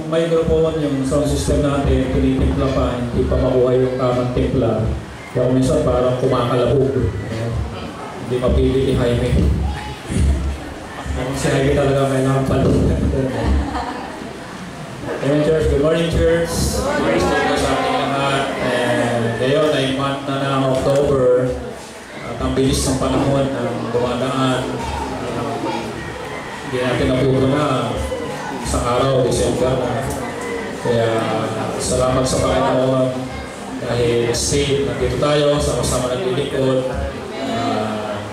yung microphone, yung sound system natin, tinitimpla pa, hindi pa makuha yung tamang timpla. Kaya minsan parang kumakalabog. Hindi mapili ni Jaime. Si Jaime talaga may nampalong. Amen, church. Good morning, church. Praise the Lord sa ating lahat. Ngayon ay month na ng October. At ang bilis ng panahon ng dumadaan. Hindi natin nabuto na sa araw, December na. Kaya salamat sa Panginoon dahil still nandito tayo, sama-sama naglilingkod.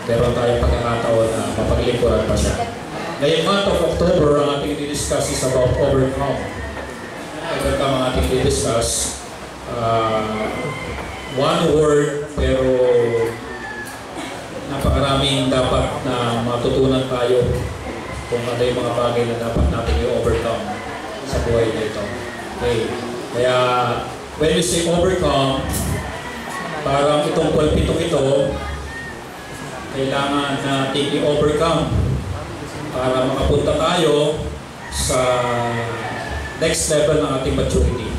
Meron tayong pagkakataon na mapaglingkuran pa siya. Ngayong month of October, ang ating i-discuss is about overcome. Overcome ang ating i-discuss. One word, pero napakaraming dapat na matutunan tayo kung ano yung mga bagay na dapat natin i-overcome sa buhay nito. Okay. Kaya, when we say overcome, parang itong pulpitong ito, kailangan natin i-overcome para makapunta tayo sa next level ng ating maturity.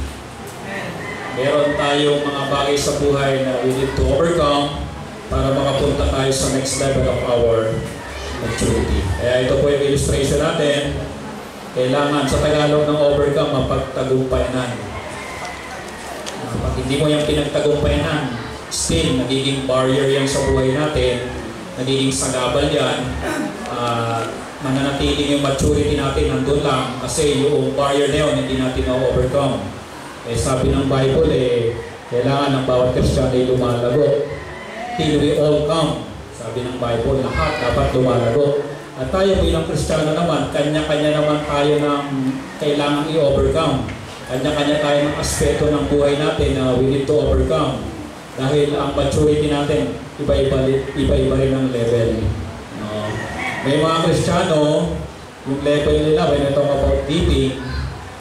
Meron tayong mga bagay sa buhay na we need to overcome para makapunta tayo sa next level of our maturity. Kaya ito po yung illustration natin. Kailangan sa Tagalog ng overcome, mapagtagumpayanan. Pag hindi mo yung pinagtagumpayanan, still, nagiging barrier yan sa buhay natin, nagiging sagabal yan, mananatiling yung maturity natin nandun lang kasi yung barrier na yun, hindi natin na-overcome. Sabi ng Bible, kailangan ng bawat Kristiyano ay lumalago. Till we all come. Sabi ng Bible, lahat dapat lumalago. At tayo bilang Kristiyano naman, kanya-kanya naman tayo ng kailangan i-overcome. Kanya-kanya tayo ng aspeto ng buhay natin na we need to overcome. Dahil ang maturity natin, iba-iba rin ang level. May mga Kristiyano, yung level nila, when we talk about dipping,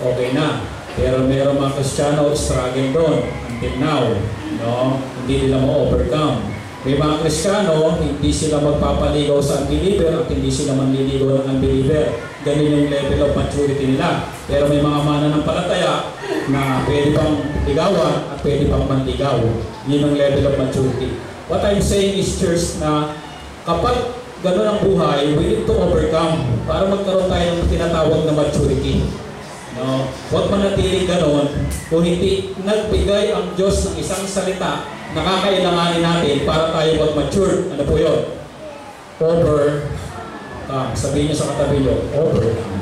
okay na. Pero mayroong mga Kristiyano, struggling doon until now. Hindi nila ma-overcome. May mga Kristiyano, hindi sila magpapaligaw sa unbeliever at hindi sila manliligaw ng unbeliever. Ganun yung level of maturity nila. Pero may mga mananampalataya na pwede pang ligawan at pwede pang manligaw. Yun ang level of maturity. What I'm saying is, church, na kapag ganun ang buhay, we need to overcome para magkaroon tayo ng tinatawag na maturity. Huwag manatiling ganun kung hindi nagbigay ang Diyos ng isang salita na kakailanganin natin para tayo mag-mature. Ano po yun? Overcome. Sabihin niyo sa katabi niyo, overcome.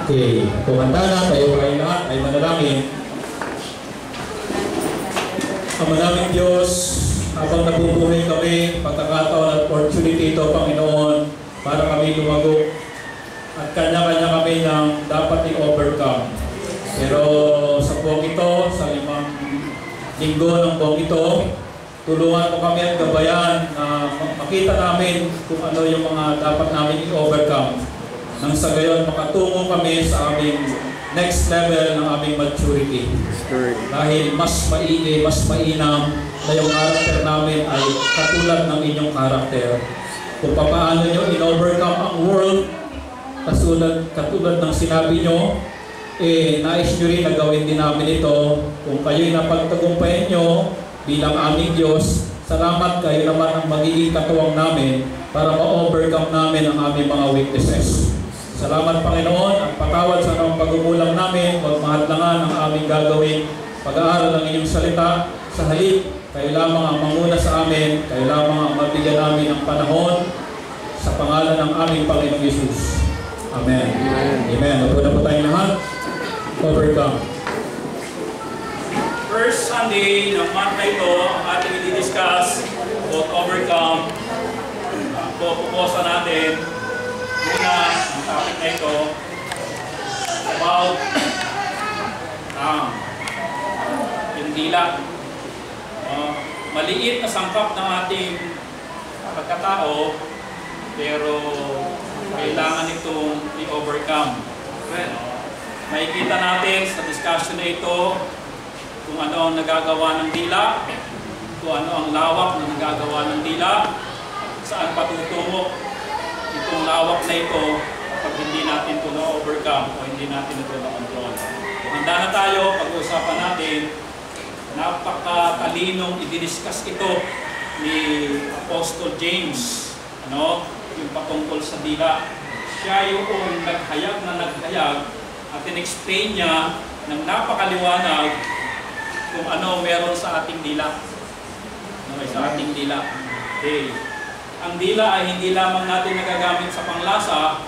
Okay. Kung handa na, tayo ay lahat ay manalangin. Ang maraming Diyos, habang nabubuhay kami, pagkakataon at opportunity ito, Panginoon, para kami lumago at kanya-kanya kami ng dapat i-overcome. Pero sa buong ito, sa 5 linggo ng buong ito, tulungan mo kami at gabayan na makita namin kung ano yung mga dapat namin i-overcome. Nang sa gayon, makatungo kami sa aming next level ng aming maturity. Dahil mas maigi, mas mainam na yung karakter namin ay katulad ng inyong karakter. Kung paano nyo in-overcome ang world, katulad ng sinabi nyo, nais nyo rin na gawin din namin ito. Kung kayo'y napagtagumpayan nyo bilang aming Diyos, salamat, kayo naman ang magiging katuwang namin para ma-overcome namin ang aming mga weaknesses. Salamat, Panginoon, at patawad sa anong pagkukulang namin, magmahatlangan ang aming gagawin, pag-aaral ng inyong salita. Sa halip, kayo lamang ang manguna sa amin, kayo lamang ang mabigyan namin ng panahon sa pangalan ng aming Panginoong Yesus. Amen. Amen. Apo na po tayong lahat. Overcome. First Sunday ng month na ito, ang ating i-discuss about overcome. Pupukosa natin muna ang topic na ito about yung dila. Maliit na sangkap ng ating pagkatao, pero kailangan itong i-overcome. Makikita natin sa discussion na ito kung ano ang nagagawa ng dila, kung ano ang lawak na nagagawa ng dila, saan patutungo itong lawak na ito kapag hindi natin ito na-overcome o hindi natin ito na-control. Handa na tayo, pag-uusapan natin, napakatalinong i-discuss ito ni Apostle James, yung patungkol sa dila. Siya yung naghayag at in-explain niya ng napakaliwanag kung ano meron sa ating dila. Sa ating dila. Okay. Ang dila ay hindi lamang natin nagagamit sa panglasa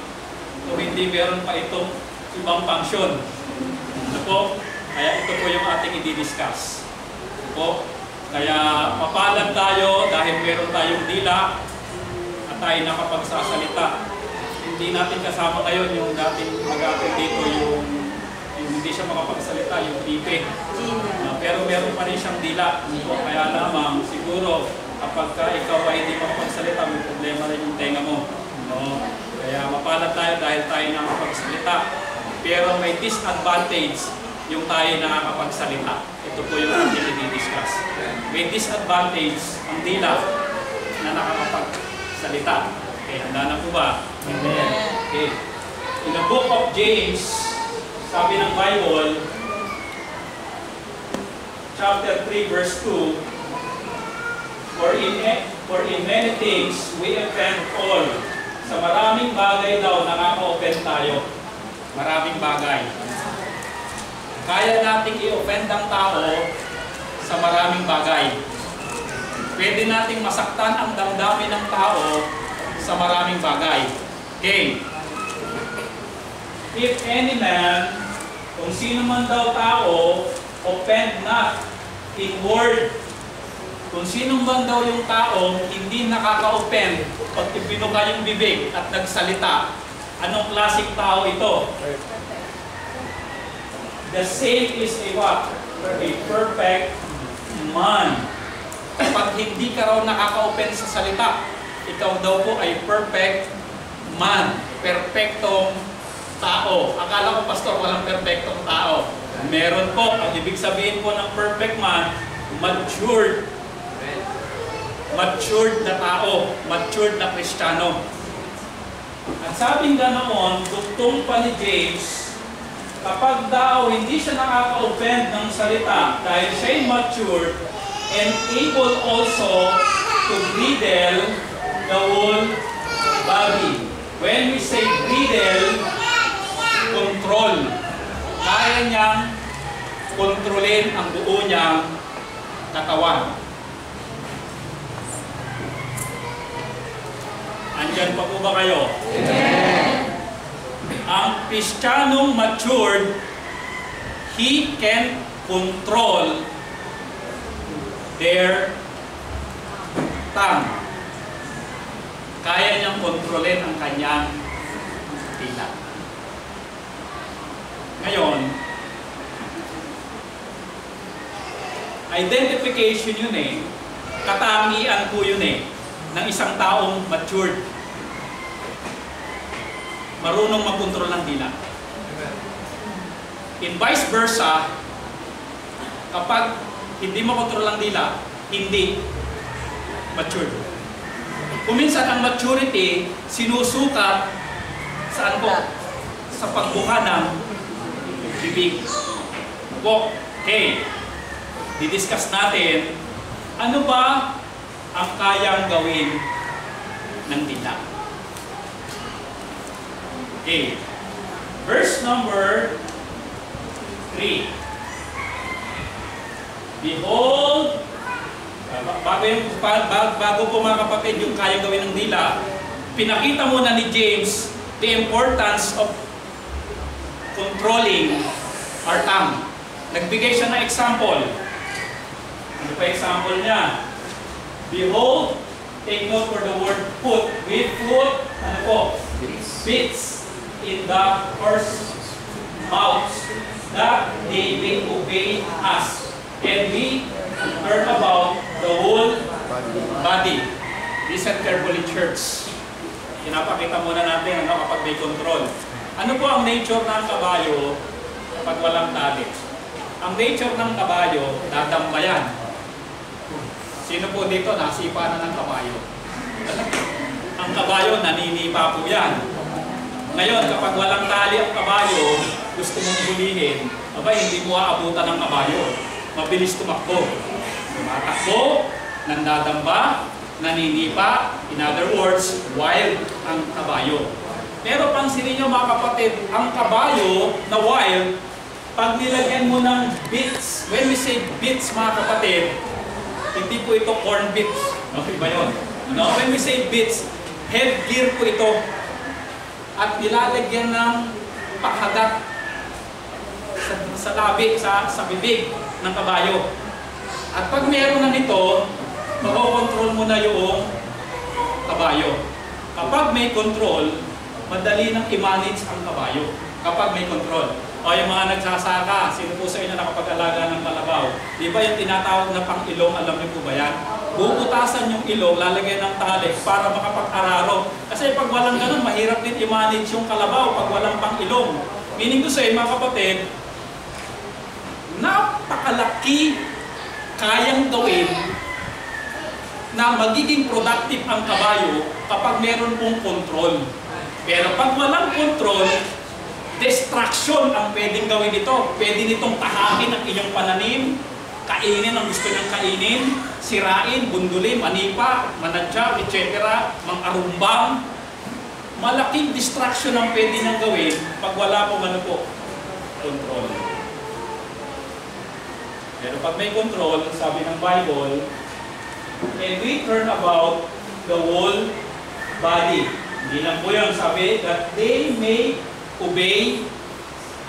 kung hindi meron pa itong ibang function. Kaya ito po yung ating i-discuss. Kaya mapalad tayo dahil meron tayong dila at tayo nakapagsasalita. Hindi natin kasama ngayon yung dating mag-aapil dito yung hindi siya makapagsalita, yung pipe. Pero meron pa rin siyang dila. Kaya lamang siguro kapag ikaw ay hindi makapagsalita, may problema rin yung tenga mo. Kaya mapalad tayo dahil tayo nakapagsalita. Pero may disadvantage yung tayo nakakapagsalita. Ito po yung ating i-discuss. May disadvantage ang dila na nakakapagsalita. Okay, handa na po ba? Amen. Okay. In the book of James, sabi ng Bible, chapter 3, verse 2, For in many things we offend all. Sa maraming bagay daw nakaka-offend tayo. Maraming bagay. Kaya nating i-offend ang tao sa maraming bagay. Pwede nating masaktan ang damdamin ng tao sa maraming bagay. Okay. If any man, kung sino man daw tao, offend not in word. Kung sino man daw yung tao, hindi nakaka-offend pag ibinuka yung bibig at nagsalita, anong klaseng tao ito? The same is a what? A perfect man. Kapag hindi ka raw nakaka-offend sa salita, ikaw daw po ay perfect man. Perfectong tao. Akala ko, pastor, walang perfectong tao. Meron po. Ang ibig sabihin po ng perfect man, matured. Matured na tao. Matured na Kristiyano. At sabing ganoon, dugtong pa ni James, kapag daw hindi siya nakaka-offend ng salita dahil siya'y mature and able also to bridle the whole body. When we say bridle, control. Kaya niyang kontrolin ang buo niyang katawan. Andyan pa po ba kayo? Amen. Ang Kristiyanong matured, he can control their tongue. Kaya niyang kontrolin ang kanyang dila. Ngayon, identification yun katangian po yun ng isang taong matured. Marunong makontrol ng dila. In vice versa, kapag hindi makontrol ang dila, hindi matured. Kuminsan ang maturity, sinusukat saan po? Sa pagbuka ng bibig. Okay. Didiscuss natin, ano ba ang kayang gawin ng dila? Okay. Verse number 3. Behold, bago po mga kapatid yung kayang gawin ng dila, pinakita muna ni James the importance of controlling our tongue. Nagbigay siya ng example. Ano pa example niya? Behold, take note for the word put. We put, ano po? Bits in the horse's mouth that they may obey us. And we turn about the whole body. Listen carefully, church. Pinapakita muna natin kapag may control. Ano po ang nature ng kabayo kapag walang tali? Ang nature ng kabayo, dadambayan. Sino po dito nasipa na ng kabayo? Ang kabayo, naninipa po yan. Ngayon, kapag walang tali ang kabayo, gusto mong hulihin, hindi mo aabutan ng kabayo. Mabilis tumakbo. Tumatakbo, nandadamba, naninipa, in other words, wild ang kabayo. Pero pansinin nyo mga kapatid, ang kabayo na wild, pag nilagyan mo ng bits, when we say bits mga kapatid, hindi po ito corn bits. Okay ba yun? No? When we say bits, headgear po ito. At nilalagyan ng paghagat sa labi, sa bibig ng kabayo. At pag meron na nito, makokontrol mo na yung kabayo. Kapag may control, madali nang i-manage ang kabayo. Kapag may control. O yung mga nagsasaka, sino po sa inyo nakapag-alaga ng kalabaw? Di ba yung tinatawag na pang-ilong, alam niyo po ba yan? Bubutasan yung ilong, lalagyan ng tali para makapag-araro. Kasi pag walang ganun, mahirap din i-manage yung kalabaw pag walang pang-ilong. Meaning to say, mga kapatid, napakalaki kayang gawin na magiging productive ang kabayo kapag meron pong control. Pero pag walang control, distraction ang pwedeng gawin dito. Pwede nitong tahakin ang inyong pananim, kainin ang gusto niyang kainin, sirain, bundulin, manipa, manadya, etc., mang-arumbang. Malaking distraction ang pwede niyang gawin pag wala pong control. Pero pag may control, sabi ng Bible, and we turn about the whole body. Hindi lang po yun, sabi, that they may obey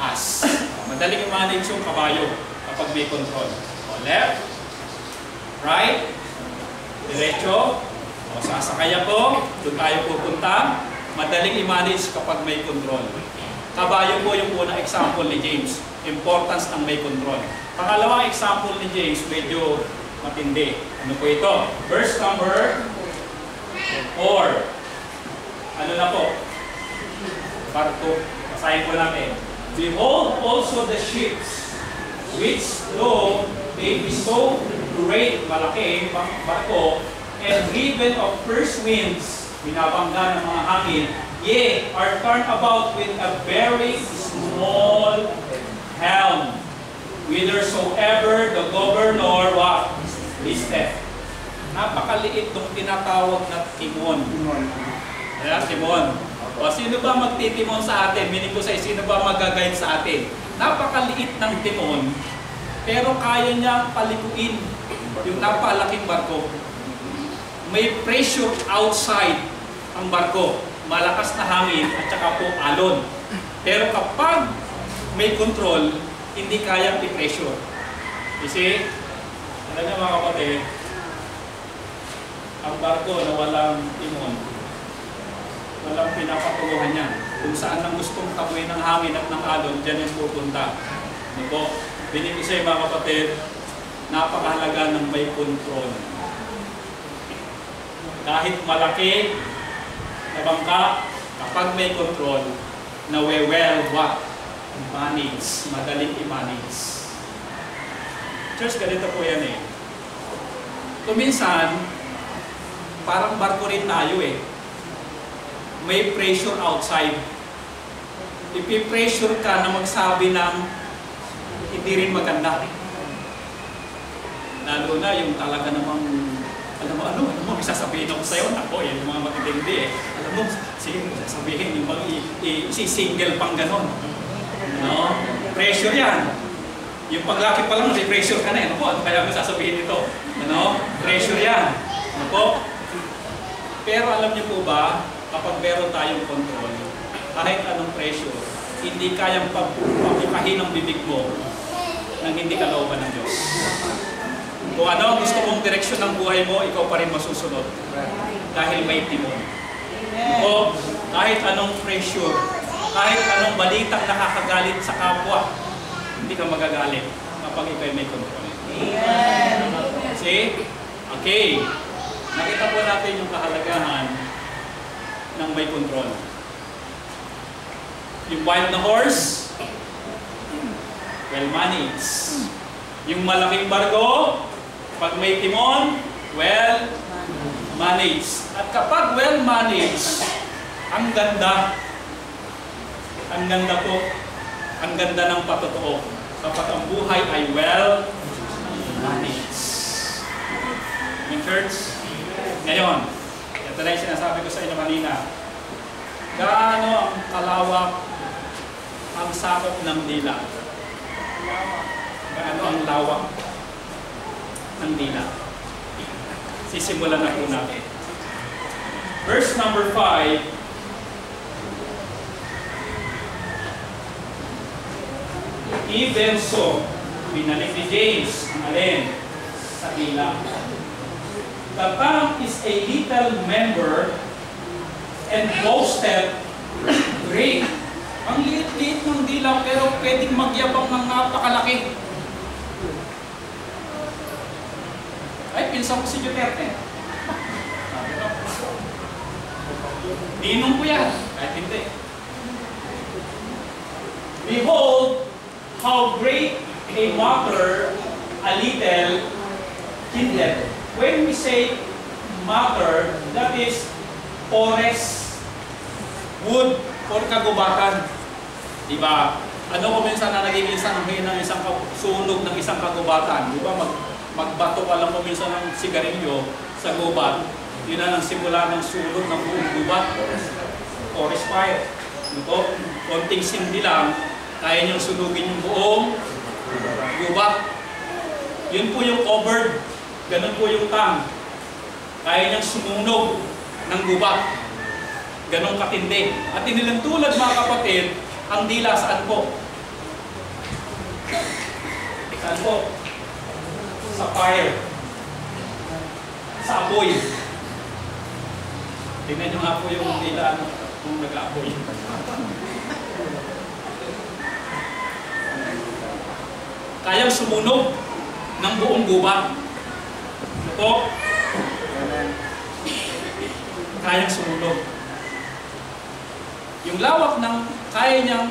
us. Madaling i-manage yung kabayo kapag may control. O, left, right, diretso, o sasakay ako, doon tayo pupunta. Madaling i-manage kapag may control. Kabayo po yung unang example ni James. Importance ng may control. Pangalawang example ni James, medyo matindi. Ano po ito? Verse number 4. Ano na po? Part 2. Basahin po natin. Behold also the ships, which though they be so great, malaki, barko, and driven of first winds, binabangga ng mga hangin, yea, are turned about with a very small helm, whithersoever the governor listeth. Napakaliit itong tinatawag na timon. Ayan, timon. O sino ba magtitimon sa atin? Meaning ko sino ba mag-guide sa atin? Napakaliit ng timon, pero kaya niya palikuin yung napalaking barko. May pressure outside ang barko. Malakas na hangin at saka po alon. Pero kapag may control, hindi kayang i-pressure. Kasi, alam niyo mga kapatid, ang barko na walang timon, walang pinapatuluhan niya. Kung saan ang gustong tabuin ng hangin at ng alon, dyan yung pupunta. Ano po? Binig ko sa'yo mga kapatid, napakahalaga ng may control. Kahit malaki na bangka, kapag may control, manage, madaling i-manage. Church, ganito po yan eh. Kuminsan, parang barko rin tayo eh. May pressure outside. Ipi-pressure ka na magsabi ng hindi rin maganda. Lalo na yung talaga namang, alam mo, may sasabihin ako sa'yo, ako, yan yung mga matitindi eh. Alam mo, sige, sasabihin, yung mga isi-single pang ganon. No? Pressure yan. Yung paglaki pa lang, may pressure ka na eh. Ano kaya mo sasabihin ito? Ano? Pressure yan. Ano po? Pero alam niyo po ba, kapag meron tayong control, kahit anong pressure, hindi kayang pabukahin ang bibig mo nang hindi kalooban ng Diyos. Kung ano ang gusto mong direksyon ng buhay mo, ikaw pa rin masusunod. Dahil may timon. O kahit anong pressure, kahit anong balitang nakakagalit sa kapwa, hindi ka magagalit kapag ikaw may control. See? Okay. Nakita po natin yung kahalagahan ng may control. Yung wild na horse, well managed. Yung malaking barko, pag may timon, well managed. At kapag well managed, ang ganda. Ang ganda po. Ang ganda ng patotoo. Kapag ang buhay ay well managed. Yung church, ngayon, ito na yung sinasabi ko sa inyo kanina. Gaano ang kalawak ang sakop ng dila? Gaano ang lawak ng dila? Sisimulan na po natin. Verse number 5. Even so, binalik ni James ang alin sa dila. The tongue is a little member and boasted great. Ang liit-liit ng dila pero pwedeng magyabang ng napakalaki. Ay, pinsan ko si Duterte. Ninong ko yan. Kahit hindi. Behold, how great a matter a little kindled. When we say matter, that is ores, wood, or kagubatan. Diba? Ano ko minsan na naging sanhi ng isang sunog ng isang kagubatan? Diba? Magbato ka lang ko minsan ng sigarilyo sa gubat. Yun na ang simula ng sunog ng buong gubat. Forest fire. Ito, konting sindi lang, kaya niyang sunugin yung buong gubat. Yun po yung covered. Ganun po yung tongue. Kaya niyang sumunog ng gubat. Ganun katindi. At inilantulad mga kapatid, ang dila saan po? Saan po? Sa fire. Sa apoy. Tingnan nyo nga po yung dila kung nag-aapoy. Kayang sumunog ng buong gubat. Ito, kayang sumunog. Yung lawak ng kaya niyang